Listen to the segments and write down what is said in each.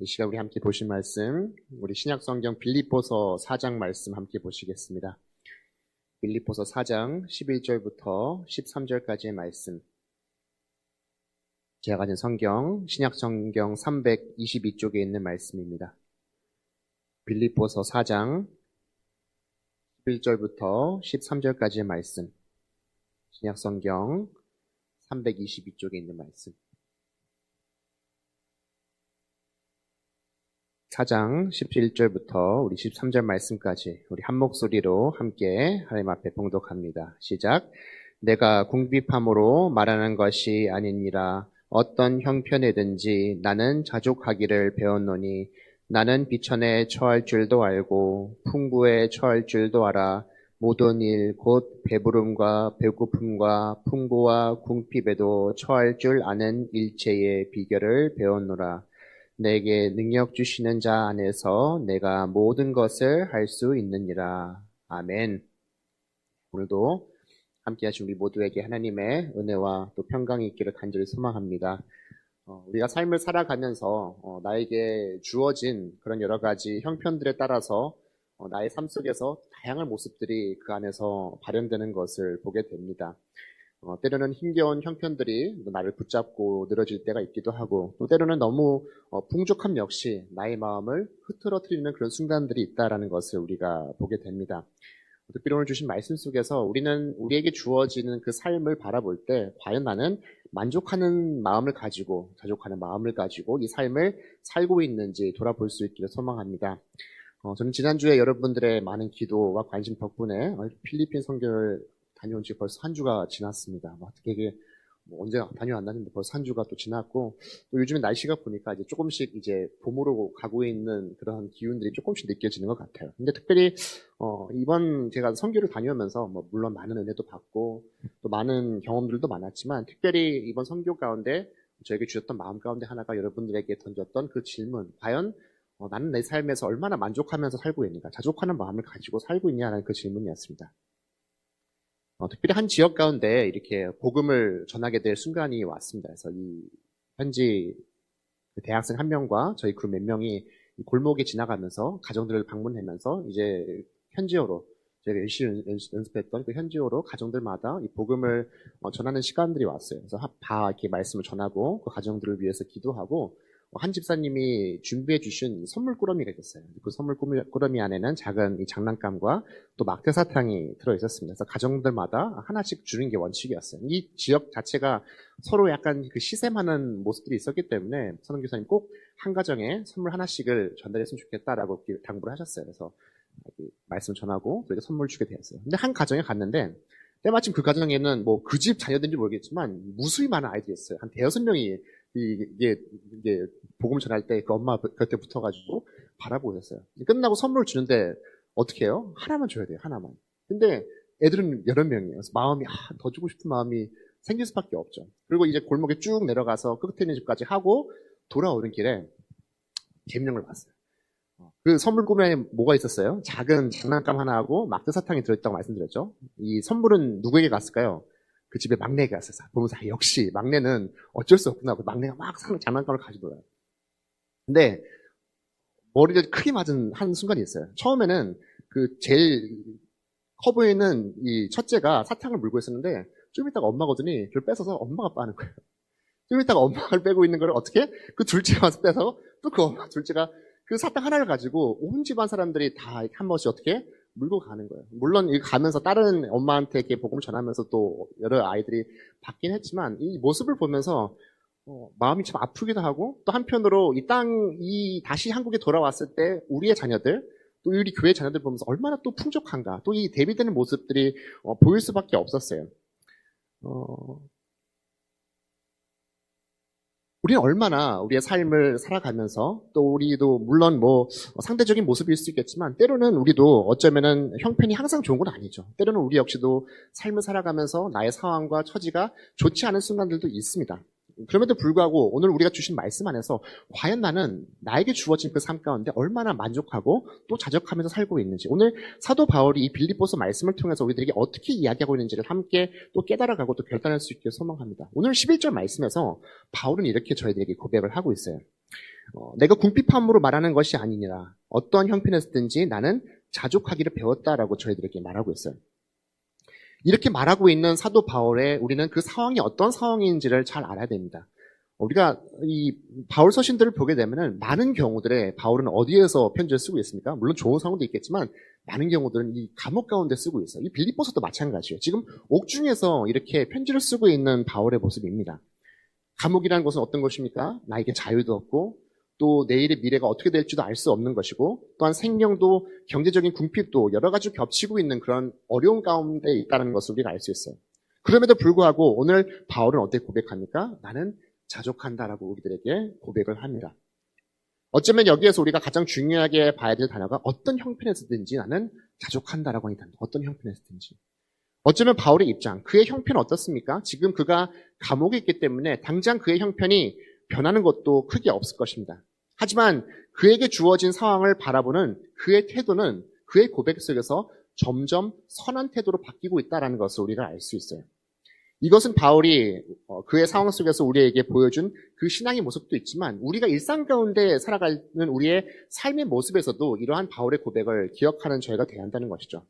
이 시간 우리 함께 보실 말씀, 우리 신약성경 빌립보서 4장 말씀 함께 보시겠습니다. 빌립보서 4장 11절부터 13절까지의 말씀. 제가 가진 성경, 신약성경 322쪽에 있는 말씀입니다. 빌립보서 4장 11절부터 13절까지의 말씀. 신약성경 322쪽에 있는 말씀. 4장 11절부터 우리 13절 말씀까지 우리 한 목소리로 함께 하나님 앞에 봉독합니다. 시작. 내가 궁핍함으로 말하는 것이 아니니라. 어떤 형편에든지 나는 자족하기를 배웠노니 나는 비천에 처할 줄도 알고 풍부에 처할 줄도 알아. 모든 일 곧 배부름과 배고픔과 풍부와 궁핍에도 처할 줄 아는 일체의 비결을 배웠노라. 내게 능력 주시는 자 안에서 내가 모든 것을 할 수 있느니라. 아멘. 오늘도 함께 하신 우리 모두에게 하나님의 은혜와 또 평강이 있기를 간절히 소망합니다. 우리가 삶을 살아가면서 나에게 주어진 그런 여러 가지 형편들에 따라서 나의 삶 속에서 다양한 모습들이 그 안에서 발현되는 것을 보게 됩니다. 때로는 힘겨운 형편들이 나를 붙잡고 늘어질 때가 있기도 하고, 또 때로는 너무 풍족함 역시 나의 마음을 흐트러뜨리는 그런 순간들이 있다라는 것을 우리가 보게 됩니다. 특별히 오늘 주신 말씀 속에서 우리는 우리에게 주어지는 그 삶을 바라볼 때 과연 나는 만족하는 마음을 가지고, 자족하는 마음을 가지고 이 삶을 살고 있는지 돌아볼 수 있기를 소망합니다. 저는 지난주에 여러분들의 많은 기도와 관심 덕분에 필리핀 선교를 다녀온 지 벌써 한 주가 지났습니다. 어떻게 이게 언제 다녀왔나는데 벌써 한 주가 또 지났고, 또 요즘에 날씨가 보니까 이제 조금씩 이제 봄으로 가고 있는 그런 기운들이 조금씩 느껴지는 것 같아요. 근데 특별히 이번 제가 선교를 다녀오면서 물론 많은 은혜도 받고 또 많은 경험들도 많았지만, 특별히 이번 선교 가운데 저에게 주셨던 마음 가운데 하나가 여러분들에게 던졌던 그 질문, 과연 나는 내 삶에서 얼마나 만족하면서 살고 있는가, 자족하는 마음을 가지고 살고 있냐는 그 질문이었습니다. 특별히 한 지역 가운데 이렇게 복음을 전하게 될 순간이 왔습니다. 그래서 이 현지 대학생 한 명과 저희 그룹 몇 명이 골목에 지나가면서 가정들을 방문하면서 이제 현지어로 저희가 열심히 연습했던 그 현지어로 가정들마다 이 복음을 전하는 시간들이 왔어요. 그래서 다 이렇게 말씀을 전하고 그 가정들을 위해서 기도하고, 한 집사님이 준비해 주신 선물 꾸러미가 있었어요. 그 선물 꾸러미 안에는 작은 이 장난감과 또 막대사탕이 들어있었습니다. 그래서 가정들마다 하나씩 주는 게 원칙이었어요. 이 지역 자체가 서로 약간 그 시샘하는 모습들이 있었기 때문에 선원교사님 꼭 한 가정에 선물 하나씩을 전달했으면 좋겠다라고 당부를 하셨어요. 그래서 말씀 전하고 그렇게 선물 주게 되었어요. 근데 한 가정에 갔는데 때마침 그 가정에는 그 집 자녀들인지 모르겠지만 무수히 많은 아이들이었어요. 한 대여섯 명이 이게 복음 전할 때 그 엄마 곁에 붙어가지고 바라보고 있었어요. 끝나고 선물 주는데 어떻게 해요? 하나만 줘야 돼요. 하나만. 근데 애들은 여러 명이에요. 그래서 마음이 더 주고 싶은 마음이 생길 수밖에 없죠. 그리고 이제 골목에 쭉 내려가서 끝에 있는 집까지 하고 돌아오는 길에 재밌는 걸 봤어요. 그 선물 꾸러미에 뭐가 있었어요? 작은 장난감 하나하고 막대사탕이 들어있다고 말씀드렸죠. 이 선물은 누구에게 갔을까요? 그 집에 막내에게 갔어요. 보면서 역시 막내는 어쩔 수 없구나. 막내가 막 장난감을 가지고 놀아요. 근데 머리를 크게 맞은 한 순간이 있어요. 처음에는 그 제일 커 보이는 이 첫째가 사탕을 물고 있었는데, 좀 있다가 엄마가 오더니 그걸 뺏어서 엄마가 빠는 거예요. 좀 있다가 엄마를 빼고 있는 걸 어떻게? 그 둘째가 와서 빼서 또 그 엄마 둘째가 그 사탕 하나를 가지고 온 집안 사람들이 다 한 번씩 어떻게 물고 가는 거예요. 물론 가면서 다른 엄마한테 이렇게 복음을 전하면서 또 여러 아이들이 받긴 했지만, 이 모습을 보면서 마음이 참 아프기도 하고, 또 한편으로 다시 한국에 돌아왔을 때 우리의 자녀들, 또 우리 교회 자녀들 보면서 얼마나 또 풍족한가, 또 이 대비되는 모습들이 보일 수밖에 없었어요. 우리는 얼마나 우리의 삶을 살아가면서, 또 우리도 물론 상대적인 모습일 수 있겠지만, 때로는 우리도 어쩌면은 형편이 항상 좋은 건 아니죠. 때로는 우리 역시도 삶을 살아가면서 나의 상황과 처지가 좋지 않은 순간들도 있습니다. 그럼에도 불구하고 오늘 우리가 주신 말씀 안에서 과연 나는 나에게 주어진 그 삶 가운데 얼마나 만족하고 또 자족하면서 살고 있는지, 오늘 사도 바울이 이 빌립보서 말씀을 통해서 우리들에게 어떻게 이야기하고 있는지를 함께 또 깨달아가고 또 결단할 수 있게 소망합니다. 오늘 11절 말씀에서 바울은 이렇게 저희들에게 고백을 하고 있어요. 내가 궁핍함으로 말하는 것이 아니니라. 어떠한 형편에서든지 나는 자족하기를 배웠다라고 저희들에게 말하고 있어요. 이렇게 말하고 있는 사도 바울의 우리는 그 상황이 어떤 상황인지를 잘 알아야 됩니다. 우리가 이 바울 서신들을 보게 되면은 많은 경우들에 바울은 어디에서 편지를 쓰고 있습니까? 물론 좋은 상황도 있겠지만 많은 경우들은 이 감옥 가운데 쓰고 있어요. 이 빌립보서도 마찬가지예요. 지금 옥중에서 이렇게 편지를 쓰고 있는 바울의 모습입니다. 감옥이라는 것은 어떤 것입니까? 나에게 자유도 없고 또 내일의 미래가 어떻게 될지도 알 수 없는 것이고 또한 생명도 경제적인 궁핍도 여러 가지 겹치고 있는 그런 어려운 가운데 있다는 것을 우리가 알 수 있어요. 그럼에도 불구하고 오늘 바울은 어떻게 고백합니까? 나는 자족한다라고 우리들에게 고백을 합니다. 어쩌면 여기에서 우리가 가장 중요하게 봐야 될 단어가 어떤 형편에서든지 나는 자족한다라고 하는 단어. 어떤 형편에서든지. 어쩌면 바울의 입장, 그의 형편은 어떻습니까? 지금 그가 감옥에 있기 때문에 당장 그의 형편이 변하는 것도 크게 없을 것입니다. 하지만 그에게 주어진 상황을 바라보는 그의 태도는 그의 고백 속에서 점점 선한 태도로 바뀌고 있다는 것을 우리가 알 수 있어요. 이것은 바울이 그의 상황 속에서 우리에게 보여준 그 신앙의 모습도 있지만 우리가 일상 가운데 살아가는 우리의 삶의 모습에서도 이러한 바울의 고백을 기억하는 저희가 돼야 한다는 것이죠.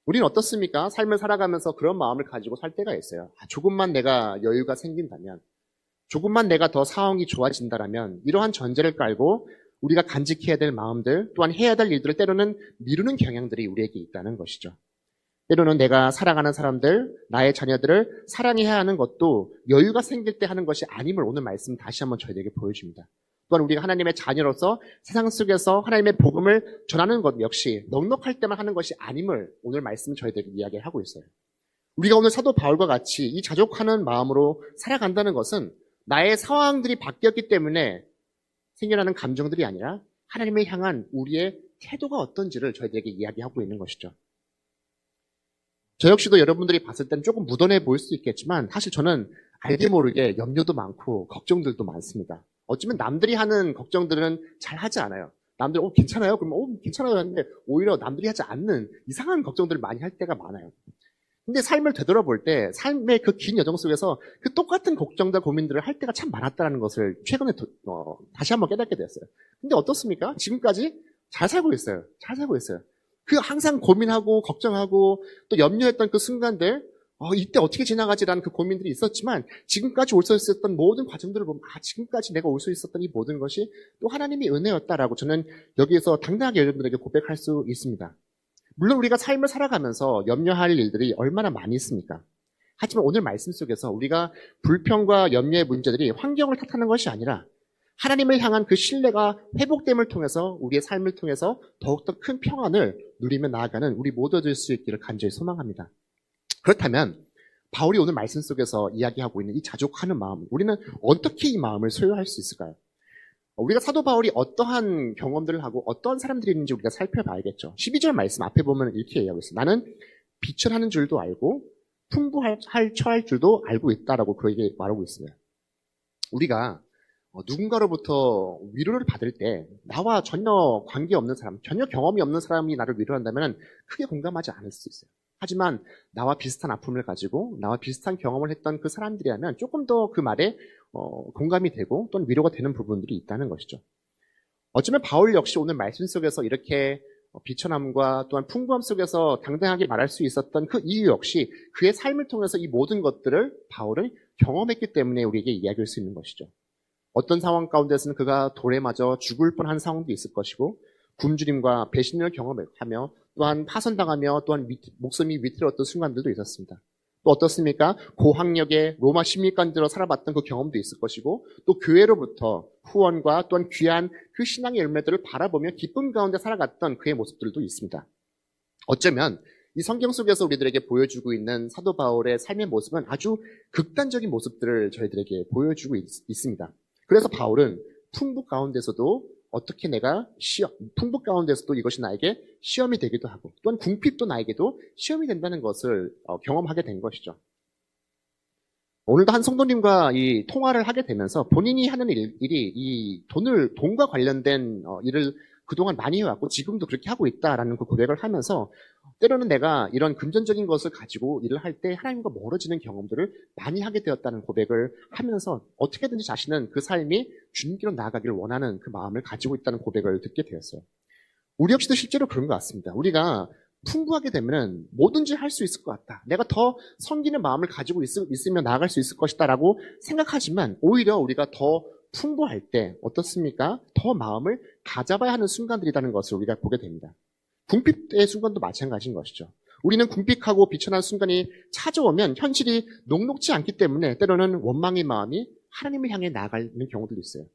우리는 어떻습니까? 삶을 살아가면서 그런 마음을 가지고 살 때가 있어요. 조금만 내가 여유가 생긴다면, 조금만 내가 더 상황이 좋아진다면 이러한 전제를 깔고 우리가 간직해야 될 마음들 또한 해야 될 일들을 때로는 미루는 경향들이 우리에게 있다는 것이죠. 때로는 내가 사랑하는 사람들, 나의 자녀들을 사랑해야 하는 것도 여유가 생길 때 하는 것이 아님을 오늘 말씀 다시 한번 저희에게 보여줍니다. 또한 우리가 하나님의 자녀로서 세상 속에서 하나님의 복음을 전하는 것 역시 넉넉할 때만 하는 것이 아님을 오늘 말씀 저희에게 이야기하고 있어요. 우리가 오늘 사도 바울과 같이 이 자족하는 마음으로 살아간다는 것은 나의 상황들이 바뀌었기 때문에 생겨나는 감정들이 아니라 하나님을 향한 우리의 태도가 어떤지를 저희들에게 이야기하고 있는 것이죠. 저 역시도 여러분들이 봤을 때는 조금 무던해 보일 수 있겠지만 사실 저는 알게 모르게 염려도 많고 걱정들도 많습니다. 어쩌면 남들이 하는 걱정들은 잘 하지 않아요. 남들 괜찮아요? 그러면 괜찮아요 하는데 오히려 남들이 하지 않는 이상한 걱정들을 많이 할 때가 많아요. 근데 삶을 되돌아볼 때 삶의 그 긴 여정 속에서 그 똑같은 걱정과 고민들을 할 때가 참 많았다는 것을 최근에 다시 한번 깨닫게 되었어요. 근데 어떻습니까? 지금까지 잘 살고 있어요. 잘 살고 있어요. 그 항상 고민하고 걱정하고 또 염려했던 그 순간들, 이때 어떻게 지나가지라는 그 고민들이 있었지만 지금까지 올 수 있었던 모든 과정들을 보면 지금까지 내가 올 수 있었던 이 모든 것이 또 하나님의 은혜였다라고 저는 여기에서 당당하게 여러분들에게 고백할 수 있습니다. 물론 우리가 삶을 살아가면서 염려할 일들이 얼마나 많이 있습니까? 하지만 오늘 말씀 속에서 우리가 불평과 염려의 문제들이 환경을 탓하는 것이 아니라 하나님을 향한 그 신뢰가 회복됨을 통해서 우리의 삶을 통해서 더욱더 큰 평안을 누리며 나아가는 우리 모두 될 수 있기를 간절히 소망합니다. 그렇다면 바울이 오늘 말씀 속에서 이야기하고 있는 이 자족하는 마음, 우리는 어떻게 이 마음을 소유할 수 있을까요? 우리가 사도 바울이 어떠한 경험들을 하고 어떠한 사람들이 있는지 우리가 살펴봐야겠죠. 12절 말씀 앞에 보면 이렇게 얘기하고 있어요. 나는 비천하는 줄도 알고 풍부할 처할 줄도 알고 있다라고 그에게 말하고 있습니다. 우리가 누군가로부터 위로를 받을 때 나와 전혀 관계없는 사람, 전혀 경험이 없는 사람이 나를 위로한다면 크게 공감하지 않을 수 있어요. 하지만 나와 비슷한 아픔을 가지고 나와 비슷한 경험을 했던 그 사람들이라면 조금 더 그 말에 공감이 되고 또는 위로가 되는 부분들이 있다는 것이죠. 어쩌면 바울 역시 오늘 말씀 속에서 이렇게 비천함과 또한 풍부함 속에서 당당하게 말할 수 있었던 그 이유 역시 그의 삶을 통해서 이 모든 것들을 바울은 경험했기 때문에 우리에게 이야기할 수 있는 것이죠. 어떤 상황 가운데서는 그가 돌에 맞아 죽을 뻔한 상황도 있을 것이고 굶주림과 배신을 경험하며 또한 파손당하며 또한 목숨이 위태로웠던 순간들도 있었습니다. 또 어떻습니까? 고학력의 로마 시민관들로 살아봤던 그 경험도 있을 것이고 또 교회로부터 후원과 또한 귀한 그 신앙의 열매들을 바라보며 기쁨 가운데 살아갔던 그의 모습들도 있습니다. 어쩌면 이 성경 속에서 우리들에게 보여주고 있는 사도 바울의 삶의 모습은 아주 극단적인 모습들을 저희들에게 보여주고 있습니다. 그래서 바울은 풍부 가운데서도 어떻게 내가 풍부 가운데서도 이것이 나에게 시험이 되기도 하고 또한 궁핍도 나에게도 시험이 된다는 것을 경험하게 된 것이죠. 오늘도 한 성도님과 이 통화를 하게 되면서 본인이 하는 일이 이 돈과 관련된 일을 그동안 많이 해왔고 지금도 그렇게 하고 있다라는 그 고백을 하면서 때로는 내가 이런 금전적인 것을 가지고 일을 할 때 하나님과 멀어지는 경험들을 많이 하게 되었다는 고백을 하면서 어떻게든지 자신은 그 삶이 주님께로 나아가기를 원하는 그 마음을 가지고 있다는 고백을 듣게 되었어요. 우리 역시도 실제로 그런 것 같습니다. 우리가 풍부하게 되면 뭐든지 할 수 있을 것 같다. 내가 더 섬기는 마음을 가지고 있으면 나아갈 수 있을 것이다 라고 생각하지만 오히려 우리가 더 풍부할 때 어떻습니까? 더 마음을 다잡아야 하는 순간들이라는 것을 우리가 보게 됩니다. 궁핍의 순간도 마찬가지인 것이죠. 우리는 궁핍하고 비천한 순간이 찾아오면 현실이 녹록지 않기 때문에 때로는 원망의 마음이 하나님을 향해 나아가는 경우도 있어요.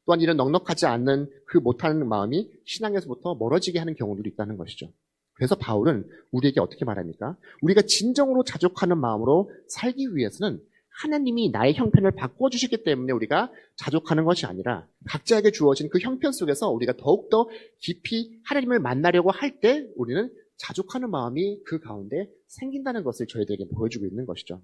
또한 이런 넉넉하지 않는 그 못하는 마음이 신앙에서부터 멀어지게 하는 경우도 있다는 것이죠. 그래서 바울은 우리에게 어떻게 말합니까? 우리가 진정으로 자족하는 마음으로 살기 위해서는 하나님이 나의 형편을 바꿔주시기 때문에 우리가 자족하는 것이 아니라 각자에게 주어진 그 형편 속에서 우리가 더욱더 깊이 하나님을 만나려고 할 때 우리는 자족하는 마음이 그 가운데 생긴다는 것을 저희들에게 보여주고 있는 것이죠.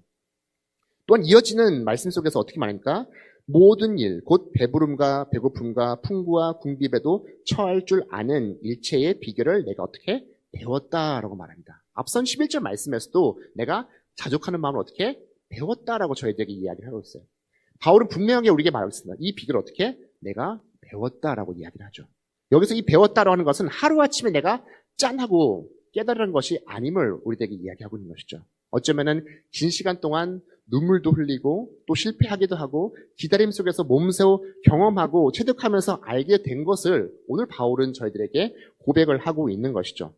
또한 이어지는 말씀 속에서 어떻게 말합니까? 모든 일, 곧 배부름과 배고픔과 풍부와 궁핍에도 처할 줄 아는 일체의 비결을 내가 어떻게 배웠다라고 말합니다. 앞선 11절 말씀에서도 내가 자족하는 마음을 어떻게 배웠다라고 저희들에게 이야기를 하고 있어요. 바울은 분명하게 우리에게 말하고 있습니다. 이 비결을 어떻게? 내가 배웠다라고 이야기를 하죠. 여기서 이 배웠다라고 하는 것은 하루아침에 내가 짠하고 깨달은 것이 아님을 우리에게 이야기하고 있는 것이죠. 어쩌면은 긴 시간 동안 눈물도 흘리고 또 실패하기도 하고 기다림 속에서 몸소 경험하고 체득하면서 알게 된 것을 오늘 바울은 저희들에게 고백을 하고 있는 것이죠.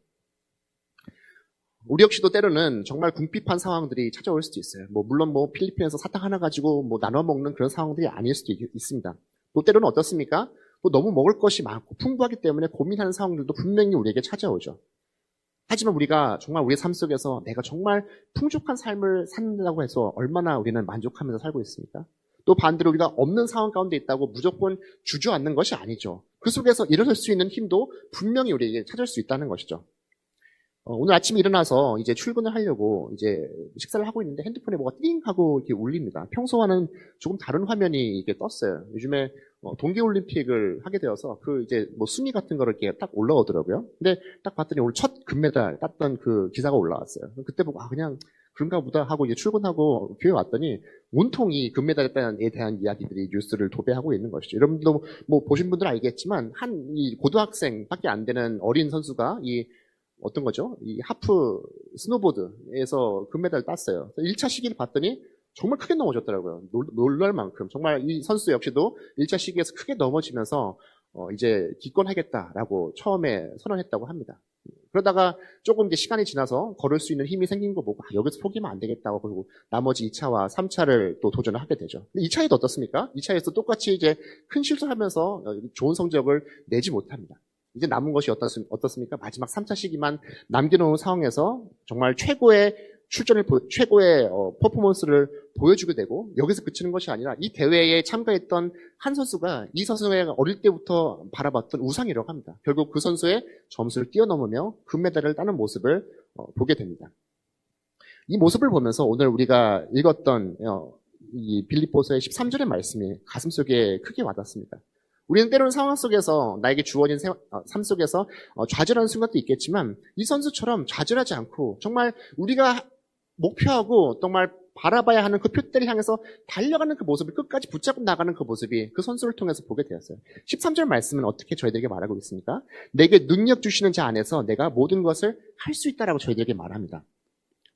우리 역시도 때로는 정말 궁핍한 상황들이 찾아올 수도 있어요. 물론 필리핀에서 사탕 하나 가지고 나눠 먹는 그런 상황들이 아닐 수도 있습니다. 또 때로는 어떻습니까? 또 너무 먹을 것이 많고 풍부하기 때문에 고민하는 상황들도 분명히 우리에게 찾아오죠. 하지만 우리가 정말 우리의 삶 속에서 내가 정말 풍족한 삶을 산다고 해서 얼마나 우리는 만족하면서 살고 있습니까? 또 반대로 우리가 없는 상황 가운데 있다고 무조건 주저앉는 것이 아니죠. 그 속에서 일어설 수 있는 힘도 분명히 우리에게 찾을 수 있다는 것이죠. 오늘 아침에 일어나서 이제 출근을 하려고 이제 식사를 하고 있는데 핸드폰에 뭐가 띵 하고 이렇게 울립니다. 평소와는 조금 다른 화면이 이렇게 떴어요. 요즘에 동계올림픽을 하게 되어서 그 이제 순위 같은 거를 이렇게 딱 올라오더라고요. 근데 딱 봤더니 오늘 첫 금메달 땄던 그 기사가 올라왔어요. 그때 보고 그냥 그런가 보다 하고 이제 출근하고 교회 왔더니 온통이 금메달에 대한 이야기들이 뉴스를 도배하고 있는 것이죠. 여러분도 보신 분들은 알겠지만 이 고등학생밖에 안 되는 어린 선수가 어떤 거죠? 이 하프 스노보드에서 금메달을 땄어요. 1차 시기를 봤더니 정말 크게 넘어졌더라고요. 놀랄 만큼. 정말 이 선수 역시도 1차 시기에서 크게 넘어지면서 이제 기권하겠다라고 처음에 선언했다고 합니다. 그러다가 조금 이제 시간이 지나서 걸을 수 있는 힘이 생긴 거 보고 여기서 포기하면 안 되겠다고 그러고 나머지 2차와 3차를 또 도전을 하게 되죠. 근데 2차에도 어떻습니까? 2차에서 똑같이 이제 큰 실수하면서 좋은 성적을 내지 못합니다. 이제 남은 것이 어떻습니까? 마지막 3차 시기만 남겨놓은 상황에서 정말 최고의 최고의 퍼포먼스를 보여주게 되고 여기서 그치는 것이 아니라 이 대회에 참가했던 한 선수가 이 선수의 어릴 때부터 바라봤던 우상이라고 합니다. 결국 그 선수의 점수를 뛰어넘으며 금메달을 따는 모습을 보게 됩니다. 이 모습을 보면서 오늘 우리가 읽었던 이 빌립보서의 13절의 말씀이 가슴속에 크게 와닿습니다. 우리는 때로는 상황 속에서 나에게 주어진 삶 속에서 좌절하는 순간도 있겠지만 이 선수처럼 좌절하지 않고 정말 우리가 목표하고 정말 바라봐야 하는 그 표대를 향해서 달려가는 그 모습을 끝까지 붙잡고 나가는 그 모습이 그 선수를 통해서 보게 되었어요. 13절 말씀은 어떻게 저희들에게 말하고 있습니까? 내게 능력 주시는 자 안에서 내가 모든 것을 할 수 있다라고 저희들에게 말합니다.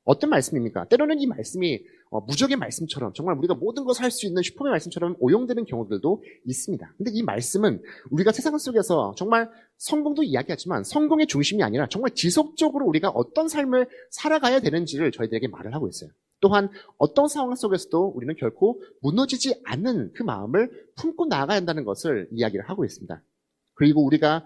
어떤 말씀입니까? 때로는 이 말씀이 무적의 말씀처럼 정말 우리가 모든 것을 할 수 있는 슈퍼맨 말씀처럼 오용되는 경우들도 있습니다. 근데 이 말씀은 우리가 세상 속에서 정말 성공도 이야기하지만 성공의 중심이 아니라 정말 지속적으로 우리가 어떤 삶을 살아가야 되는지를 저희들에게 말을 하고 있어요. 또한 어떤 상황 속에서도 우리는 결코 무너지지 않는 그 마음을 품고 나아가야 한다는 것을 이야기를 하고 있습니다. 그리고 우리가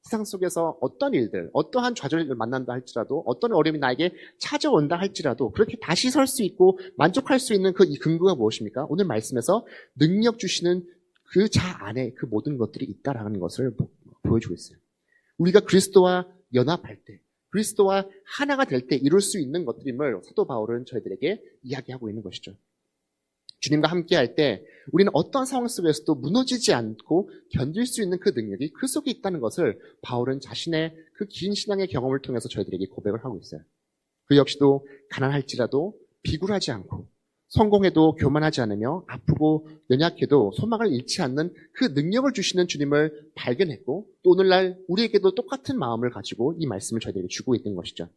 세상 속에서 어떤 일들, 어떠한 좌절을 만난다 할지라도 어떤 어려움이 나에게 찾아온다 할지라도 그렇게 다시 설 수 있고 만족할 수 있는 그 근거가 무엇입니까? 오늘 말씀에서 능력 주시는 그 자 안에 그 모든 것들이 있다라는 것을 보여주고 있어요. 우리가 그리스도와 연합할 때, 그리스도와 하나가 될 때 이룰 수 있는 것들임을 사도 바울은 저희들에게 이야기하고 있는 것이죠. 주님과 함께 할 때 우리는 어떤 상황 속에서도 무너지지 않고 견딜 수 있는 그 능력이 그 속에 있다는 것을 바울은 자신의 그 긴 신앙의 경험을 통해서 저희들에게 고백을 하고 있어요. 그 역시도 가난할지라도 비굴하지 않고 성공해도 교만하지 않으며 아프고 연약해도 소망을 잃지 않는 그 능력을 주시는 주님을 발견했고 또 오늘날 우리에게도 똑같은 마음을 가지고 이 말씀을 저희들에게 주고 있는 것이죠.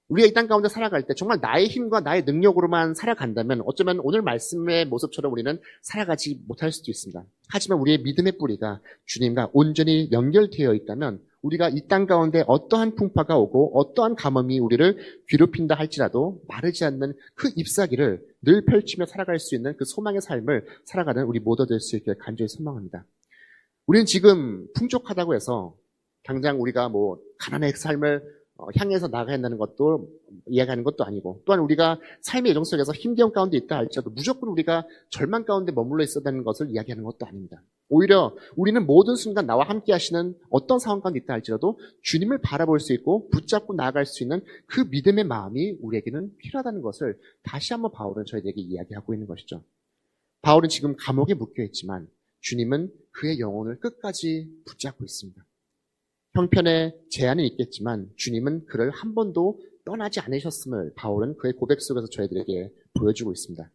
우리가 이 땅 가운데 살아갈 때 정말 나의 힘과 나의 능력으로만 살아간다면 어쩌면 오늘 말씀의 모습처럼 우리는 살아가지 못할 수도 있습니다. 하지만 우리의 믿음의 뿌리가 주님과 온전히 연결되어 있다면 우리가 이 땅 가운데 어떠한 풍파가 오고 어떠한 가뭄이 우리를 괴롭힌다 할지라도 마르지 않는 그 잎사귀를 늘 펼치며 살아갈 수 있는 그 소망의 삶을 살아가는 우리 모두 될 수 있기를 간절히 소망합니다. 우리는 지금 풍족하다고 해서 당장 우리가 가난의 삶을 향해서 나가야 한다는 것도 이야기하는 것도 아니고 또한 우리가 삶의 여정 속에서 힘겨운 가운데 있다 할지라도 무조건 우리가 절망 가운데 머물러 있어야 하는 것을 이야기하는 것도 아닙니다. 오히려 우리는 모든 순간 나와 함께 하시는 어떤 상황 가운데 있다 할지라도 주님을 바라볼 수 있고 붙잡고 나아갈 수 있는 그 믿음의 마음이 우리에게는 필요하다는 것을 다시 한번 바울은 저희에게 이야기하고 있는 것이죠. 바울은 지금 감옥에 묶여 있지만 주님은 그의 영혼을 끝까지 붙잡고 있습니다. 형편에 제한은 있겠지만 주님은 그를 한 번도 떠나지 않으셨음을 바울은 그의 고백 속에서 저희들에게 보여주고 있습니다.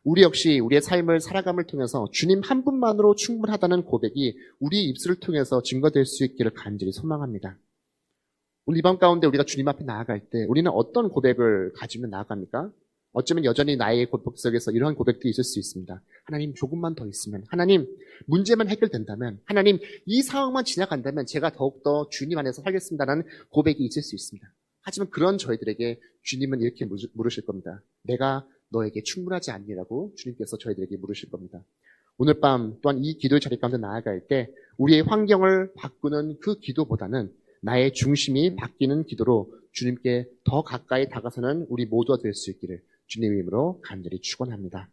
우리 역시 우리의 삶을 살아감을 통해서 주님 한 분만으로 충분하다는 고백이 우리의 입술을 통해서 증거될 수 있기를 간절히 소망합니다. 오늘 이밤 가운데 우리가 주님 앞에 나아갈 때 우리는 어떤 고백을 가지며 나아갑니까? 어쩌면 여전히 나의 고백 속에서 이러한 고백도 있을 수 있습니다. 하나님 조금만 더 있으면, 하나님 문제만 해결된다면, 하나님 이 상황만 지나간다면 제가 더욱더 주님 안에서 살겠습니다라는 고백이 있을 수 있습니다. 하지만 그런 저희들에게 주님은 이렇게 물으실 겁니다. 내가 너에게 충분하지 않니라고 주님께서 저희들에게 물으실 겁니다. 오늘 밤 또한 이 기도의 자리 가운데 나아갈 때 우리의 환경을 바꾸는 그 기도보다는 나의 중심이 바뀌는 기도로 주님께 더 가까이 다가서는 우리 모두가 될 수 있기를 주님의 이름으로 간절히 축원합니다.